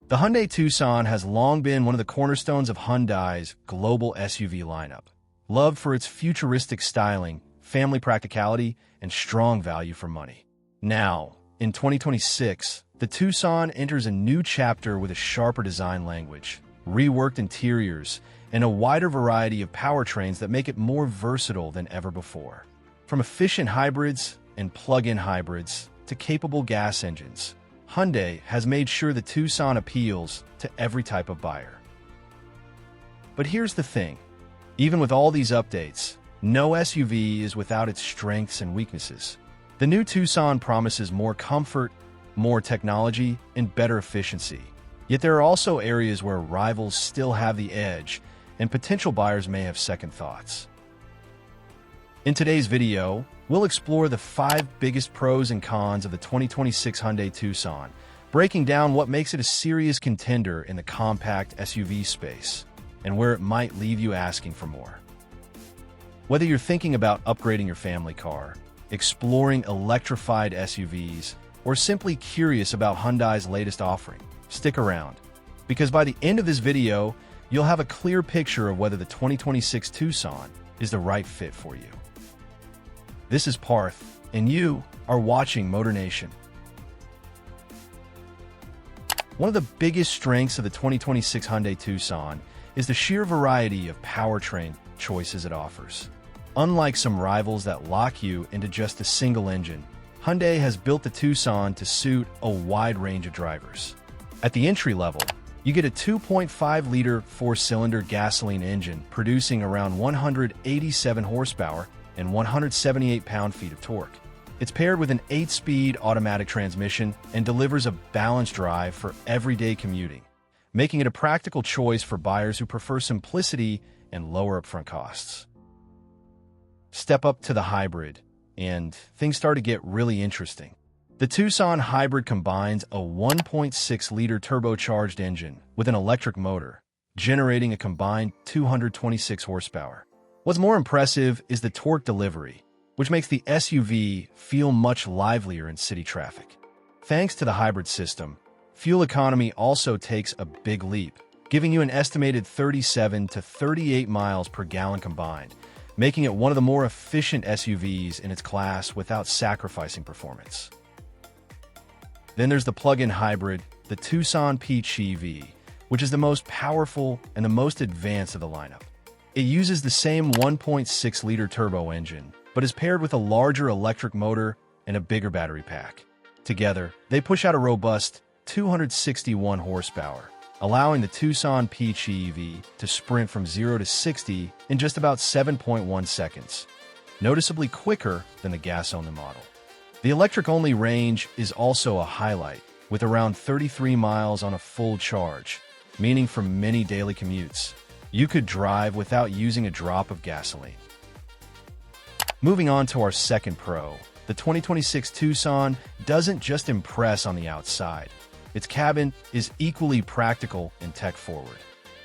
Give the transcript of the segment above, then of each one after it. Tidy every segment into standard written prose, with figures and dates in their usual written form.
The Hyundai Tucson has long been one of the cornerstones of Hyundai's global SUV lineup, loved for its futuristic styling, family practicality, and strong value for money. Now, in 2026, the Tucson enters a new chapter with a sharper design language, reworked interiors, and a wider variety of powertrains that make it more versatile than ever before. From efficient hybrids and plug-in hybrids to capable gas engines, Hyundai has made sure the Tucson appeals to every type of buyer. But here's the thing. Even with all these updates, no SUV is without its strengths and weaknesses. The new Tucson promises more comfort, more technology, and better efficiency. Yet there are also areas where rivals still have the edge, and potential buyers may have second thoughts. In today's video, we'll explore the 5 biggest pros and cons of the 2026 Hyundai Tucson, breaking down what makes it a serious contender in the compact SUV space, and where it might leave you asking for more. Whether you're thinking about upgrading your family car, exploring electrified SUVs, or simply curious about Hyundai's latest offering, stick around, because by the end of this video, you'll have a clear picture of whether the 2026 Tucson is the right fit for you. This is Parth, and you are watching MotorNation. One of the biggest strengths of the 2026 Hyundai Tucson is the sheer variety of powertrain choices it offers. Unlike some rivals that lock you into just a single engine, Hyundai has built the Tucson to suit a wide range of drivers. At the entry level, you get a 2.5-liter 4-cylinder gasoline engine producing around 187 horsepower and 178 pound-feet of torque. It's paired with an 8-speed automatic transmission and delivers a balanced drive for everyday commuting, making it a practical choice for buyers who prefer simplicity and lower upfront costs. Step up to the hybrid, and things start to get really interesting. The Tucson Hybrid combines a 1.6-liter turbocharged engine with an electric motor, generating a combined 226 horsepower. What's more impressive is the torque delivery, which makes the SUV feel much livelier in city traffic. Thanks to the hybrid system, fuel economy also takes a big leap, giving you an estimated 37 to 38 miles per gallon combined, making it one of the more efficient SUVs in its class without sacrificing performance. Then there's the plug-in hybrid, the Tucson PHEV, which is the most powerful and the most advanced of the lineup. It uses the same 1.6-liter turbo engine, but is paired with a larger electric motor and a bigger battery pack. Together, they push out a robust 261 horsepower, allowing the Tucson PHEV to sprint from 0 to 60 in just about 7.1 seconds, noticeably quicker than the gas-only model. The electric-only range is also a highlight, with around 33 miles on a full charge, meaning for many daily commutes, you could drive without using a drop of gasoline. Moving on to our second pro, the 2026 Tucson doesn't just impress on the outside. Its cabin is equally practical and tech-forward.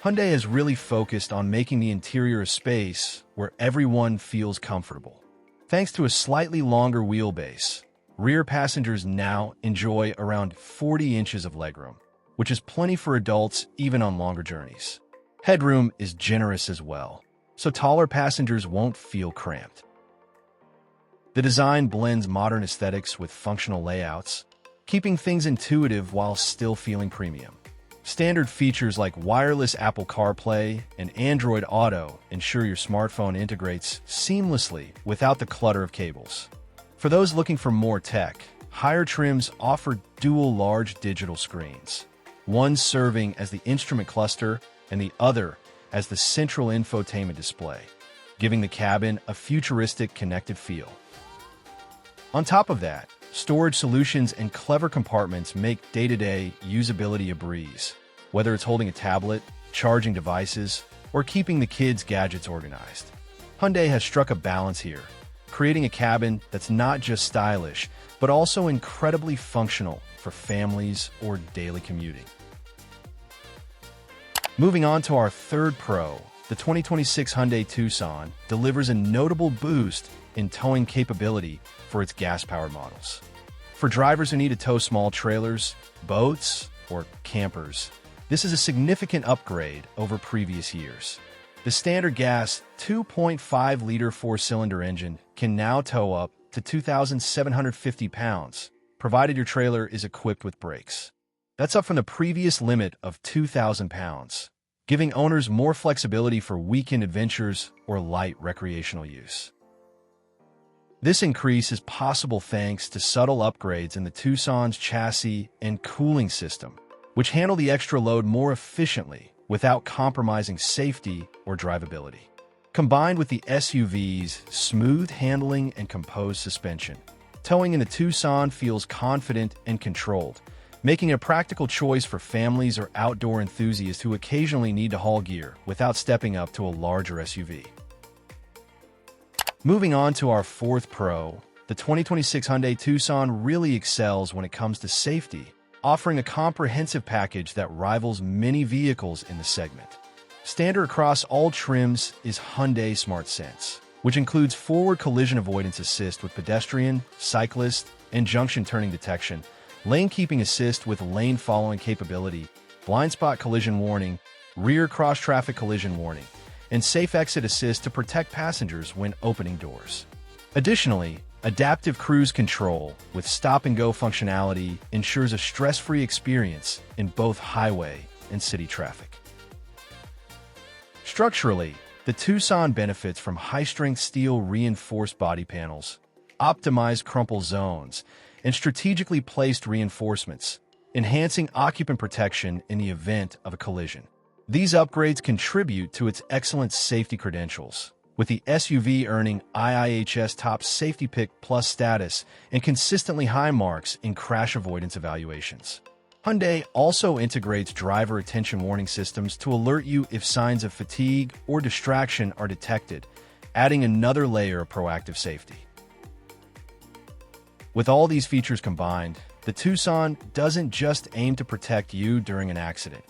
Hyundai has really focused on making the interior a space where everyone feels comfortable. Thanks to a slightly longer wheelbase, rear passengers now enjoy around 40 inches of legroom, which is plenty for adults even on longer journeys. Headroom is generous as well, so taller passengers won't feel cramped. The design blends modern aesthetics with functional layouts, keeping things intuitive while still feeling premium. Standard features like wireless Apple CarPlay and Android Auto ensure your smartphone integrates seamlessly without the clutter of cables. For those looking for more tech, higher trims offer dual large digital screens, one serving as the instrument cluster and the other as the central infotainment display, giving the cabin a futuristic connected feel. On top of that, storage solutions and clever compartments make day-to-day usability a breeze, whether it's holding a tablet, charging devices, or keeping the kids' gadgets organized. Hyundai has struck a balance here, creating a cabin that's not just stylish, but also incredibly functional for families or daily commuting. Moving on to our third pro, the 2026 Hyundai Tucson delivers a notable boost in towing capability for its gas-powered models. For drivers who need to tow small trailers, boats, or campers, this is a significant upgrade over previous years. The standard gas 2.5-liter four-cylinder engine can now tow up to 2,750 pounds, provided your trailer is equipped with brakes. That's up from the previous limit of 2,000 pounds, giving owners more flexibility for weekend adventures or light recreational use. This increase is possible thanks to subtle upgrades in the Tucson's chassis and cooling system, which handle the extra load more efficiently without compromising safety or drivability. Combined with the SUV's smooth handling and composed suspension, towing in the Tucson feels confident and controlled, making a practical choice for families or outdoor enthusiasts who occasionally need to haul gear without stepping up to a larger SUV. Moving on to our fourth pro, the 2026 Hyundai Tucson really excels when it comes to safety, offering a comprehensive package that rivals many vehicles in the segment. Standard across all trims is Hyundai Smart Sense, which includes forward collision avoidance assist with pedestrian, cyclist, and junction turning detection, lane keeping assist with lane following capability, blind spot collision warning, rear cross-traffic collision warning, and safe exit assist to protect passengers when opening doors. Additionally, adaptive cruise control with stop-and-go functionality ensures a stress-free experience in both highway and city traffic. Structurally, the Tucson benefits from high-strength steel reinforced body panels, optimized crumple zones, and strategically placed reinforcements, enhancing occupant protection in the event of a collision. These upgrades contribute to its excellent safety credentials, with the SUV earning IIHS Top Safety Pick Plus status and consistently high marks in crash avoidance evaluations. Hyundai also integrates driver attention warning systems to alert you if signs of fatigue or distraction are detected, adding another layer of proactive safety. With all these features combined, the Tucson doesn't just aim to protect you during an accident.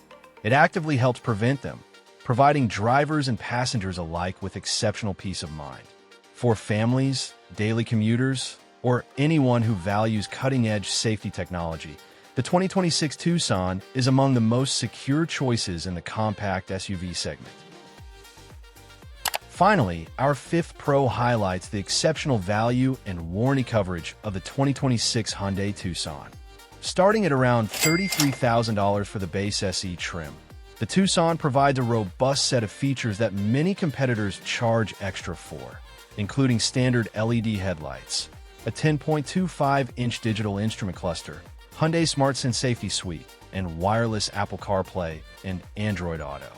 It actively helps prevent them, providing drivers and passengers alike with exceptional peace of mind. For families, daily commuters, or anyone who values cutting-edge safety technology, the 2026 Tucson is among the most secure choices in the compact SUV segment. Finally, our fifth pro highlights the exceptional value and warranty coverage of the 2026 Hyundai Tucson. Starting at around $33,000 for the base SE trim, the Tucson provides a robust set of features that many competitors charge extra for, including standard LED headlights, a 10.25-inch digital instrument cluster, Hyundai SmartSense Safety Suite, and wireless Apple CarPlay and Android Auto.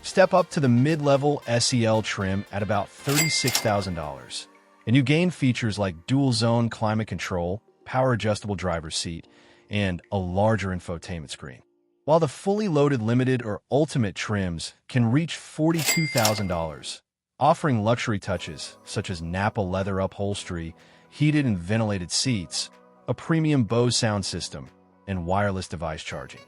Step up to the mid-level SEL trim at about $36,000, and you gain features like dual-zone climate control, power-adjustable driver's seat, and a larger infotainment screen. While the fully loaded limited or ultimate trims can reach $42,000, offering luxury touches such as Napa leather upholstery, heated and ventilated seats, a premium Bose sound system, and wireless device charging.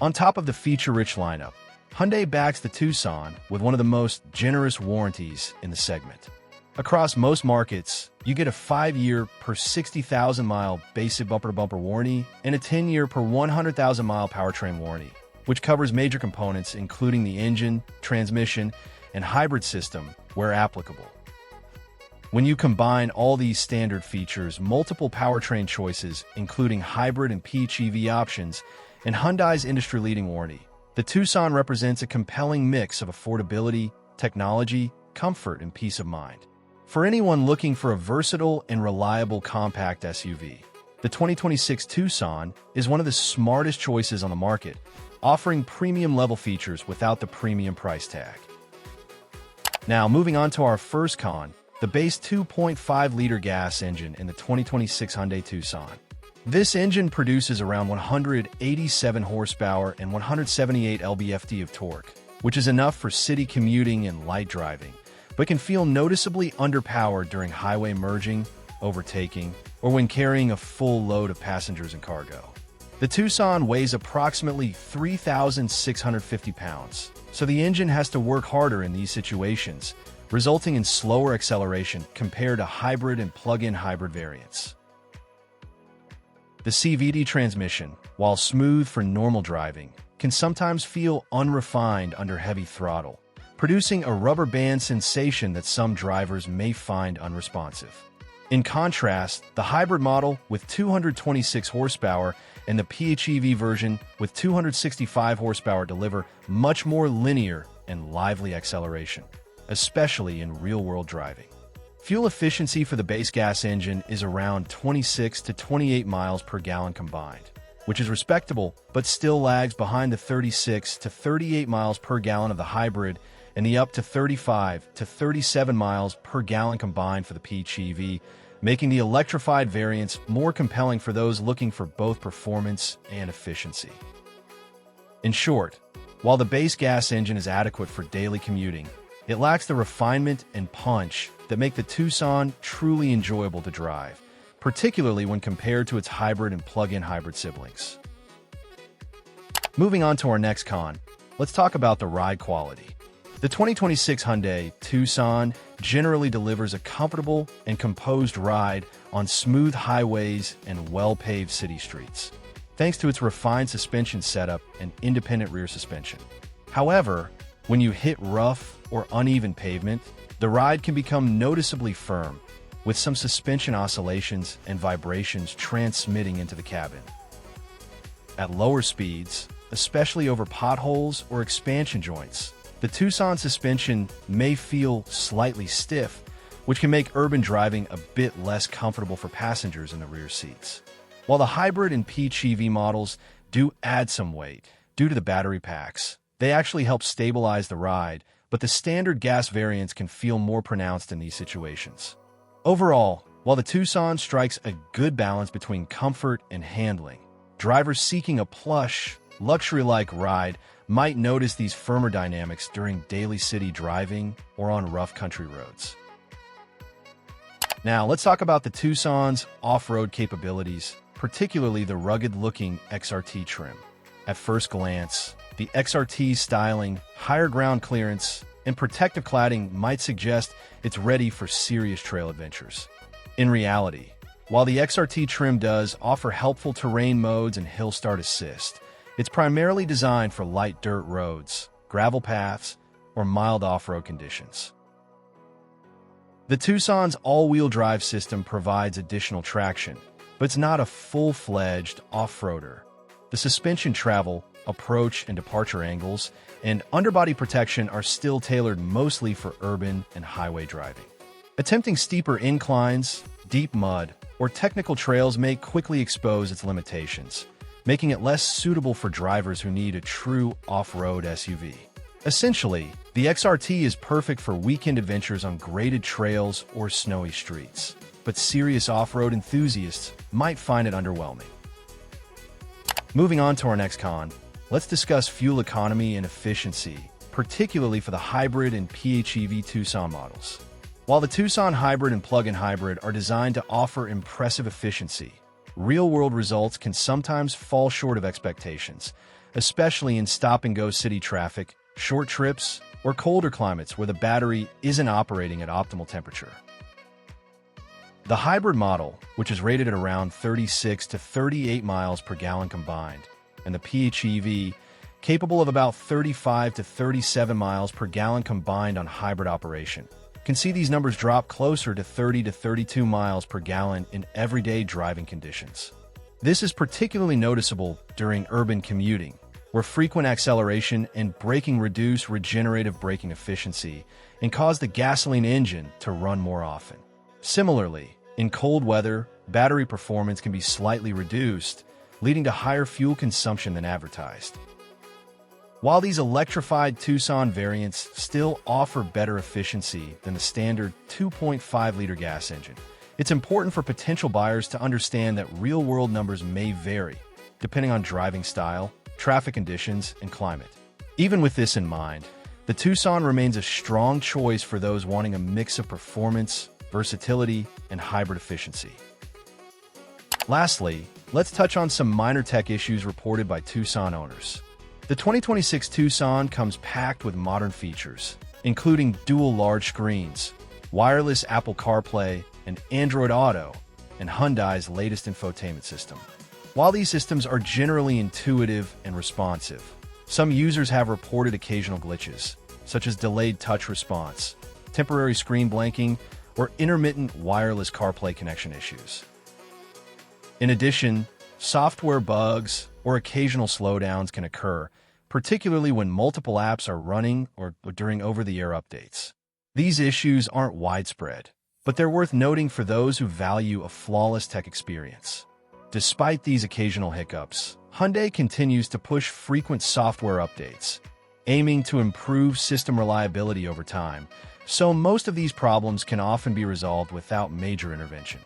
On top of the feature-rich lineup, Hyundai backs the Tucson with one of the most generous warranties in the segment. Across most markets, you get a 5-year per 60,000-mile basic bumper-to-bumper warranty and a 10-year per 100,000-mile powertrain warranty, which covers major components including the engine, transmission, and hybrid system where applicable. When you combine all these standard features, multiple powertrain choices, including hybrid and PHEV options, and Hyundai's industry-leading warranty, the Tucson represents a compelling mix of affordability, technology, comfort, and peace of mind. For anyone looking for a versatile and reliable compact SUV, the 2026 Tucson is one of the smartest choices on the market, offering premium-level features without the premium price tag. Now, moving on to our first con, the base 2.5-liter gas engine in the 2026 Hyundai Tucson. This engine produces around 187 horsepower and 178 lb-ft of torque, which is enough for city commuting and light driving, but can feel noticeably underpowered during highway merging, overtaking, or when carrying a full load of passengers and cargo. The Tucson weighs approximately 3,650 pounds, so the engine has to work harder in these situations, resulting in slower acceleration compared to hybrid and plug-in hybrid variants. The CVT transmission, while smooth for normal driving, can sometimes feel unrefined under heavy throttle, producing a rubber band sensation that some drivers may find unresponsive. In contrast, the hybrid model with 226 horsepower and the PHEV version with 265 horsepower deliver much more linear and lively acceleration, especially in real-world driving. Fuel efficiency for the base gas engine is around 26 to 28 miles per gallon combined, which is respectable but still lags behind the 36 to 38 miles per gallon of the hybrid and the up to 35 to 37 miles per gallon combined for the PHEV, making the electrified variants more compelling for those looking for both performance and efficiency. In short, while the base gas engine is adequate for daily commuting, it lacks the refinement and punch that make the Tucson truly enjoyable to drive, particularly when compared to its hybrid and plug-in hybrid siblings. Moving on to our next con, let's talk about the ride quality. The 2026 Hyundai Tucson generally delivers a comfortable and composed ride on smooth highways and well-paved city streets, thanks to its refined suspension setup and independent rear suspension. However, when you hit rough or uneven pavement, the ride can become noticeably firm, with some suspension oscillations and vibrations transmitting into the cabin. At lower speeds, especially over potholes or expansion joints, the Tucson suspension may feel slightly stiff, which can make urban driving a bit less comfortable for passengers in the rear seats. While the hybrid and PHEV models do add some weight due to the battery packs, they actually help stabilize the ride, but the standard gas variants can feel more pronounced in these situations. Overall, while the Tucson strikes a good balance between comfort and handling, drivers seeking a plush, luxury-like ride might notice these firmer dynamics during daily city driving or on rough country roads. Now, let's talk about the Tucson's off-road capabilities, particularly the rugged-looking XRT trim. At first glance, the XRT's styling, higher ground clearance, and protective cladding might suggest it's ready for serious trail adventures. In reality, while the XRT trim does offer helpful terrain modes and hill start assist, it's primarily designed for light dirt roads, gravel paths, or mild off-road conditions. The Tucson's all-wheel drive system provides additional traction, but it's not a full-fledged off-roader. The suspension travel, approach and departure angles, and underbody protection are still tailored mostly for urban and highway driving. Attempting steeper inclines, deep mud, or technical trails may quickly expose its limitations, making it less suitable for drivers who need a true off-road SUV. Essentially, the XRT is perfect for weekend adventures on graded trails or snowy streets, but serious off-road enthusiasts might find it underwhelming. Moving on to our next con, let's discuss fuel economy and efficiency, particularly for the hybrid and PHEV Tucson models. While the Tucson hybrid and plug-in hybrid are designed to offer impressive efficiency, real-world results can sometimes fall short of expectations, especially in stop-and-go city traffic, short trips, or colder climates where the battery isn't operating at optimal temperature. The hybrid model, which is rated at around 36 to 38 miles per gallon combined, and the PHEV, capable of about 35 to 37 miles per gallon combined on hybrid operation, can see these numbers drop closer to 30 to 32 miles per gallon in everyday driving conditions. This is particularly noticeable during urban commuting, where frequent acceleration and braking reduce regenerative braking efficiency and cause the gasoline engine to run more often. Similarly, in cold weather, battery performance can be slightly reduced, leading to higher fuel consumption than advertised. While these electrified Tucson variants still offer better efficiency than the standard 2.5-liter gas engine, it's important for potential buyers to understand that real-world numbers may vary, depending on driving style, traffic conditions, and climate. Even with this in mind, the Tucson remains a strong choice for those wanting a mix of performance, versatility, and hybrid efficiency. Lastly, let's touch on some minor tech issues reported by Tucson owners. The 2026 Tucson comes packed with modern features, including dual large screens, wireless Apple CarPlay and Android Auto, and Hyundai's latest infotainment system. While these systems are generally intuitive and responsive, some users have reported occasional glitches, such as delayed touch response, temporary screen blanking, or intermittent wireless CarPlay connection issues. In addition, software bugs or occasional slowdowns can occur, particularly when multiple apps are running or during over-the-air updates. These issues aren't widespread, but they're worth noting for those who value a flawless tech experience. Despite these occasional hiccups, Hyundai continues to push frequent software updates, aiming to improve system reliability over time, so most of these problems can often be resolved without major intervention.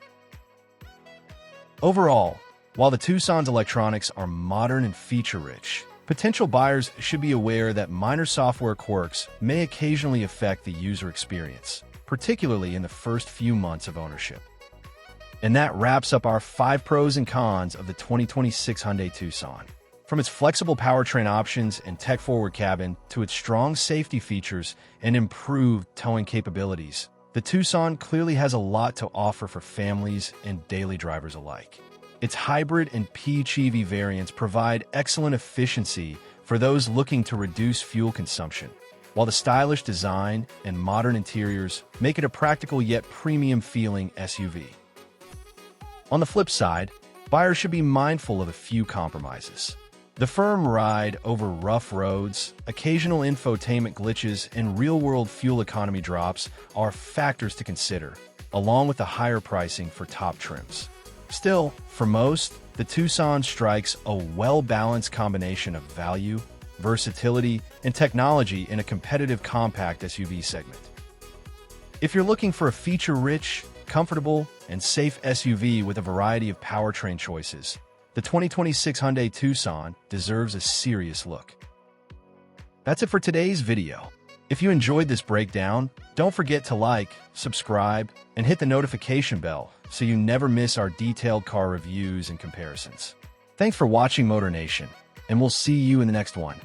Overall, while the Tucson's electronics are modern and feature-rich, potential buyers should be aware that minor software quirks may occasionally affect the user experience, particularly in the first few months of ownership. And that wraps up our 5 pros and cons of the 2026 Hyundai Tucson. From its flexible powertrain options and tech-forward cabin to its strong safety features and improved towing capabilities, the Tucson clearly has a lot to offer for families and daily drivers alike. Its hybrid and PHEV variants provide excellent efficiency for those looking to reduce fuel consumption, while the stylish design and modern interiors make it a practical yet premium-feeling SUV. On the flip side, buyers should be mindful of a few compromises. The firm ride over rough roads, occasional infotainment glitches, and real-world fuel economy drops are factors to consider, along with the higher pricing for top trims. Still, for most, the Tucson strikes a well-balanced combination of value, versatility, and technology in a competitive compact SUV segment. If you're looking for a feature-rich, comfortable, and safe SUV with a variety of powertrain choices, the 2026 Hyundai Tucson deserves a serious look. That's it for today's video. If you enjoyed this breakdown, don't forget to like, subscribe, and hit the notification bell so you never miss our detailed car reviews and comparisons. Thanks for watching MotorNation, and we'll see you in the next one.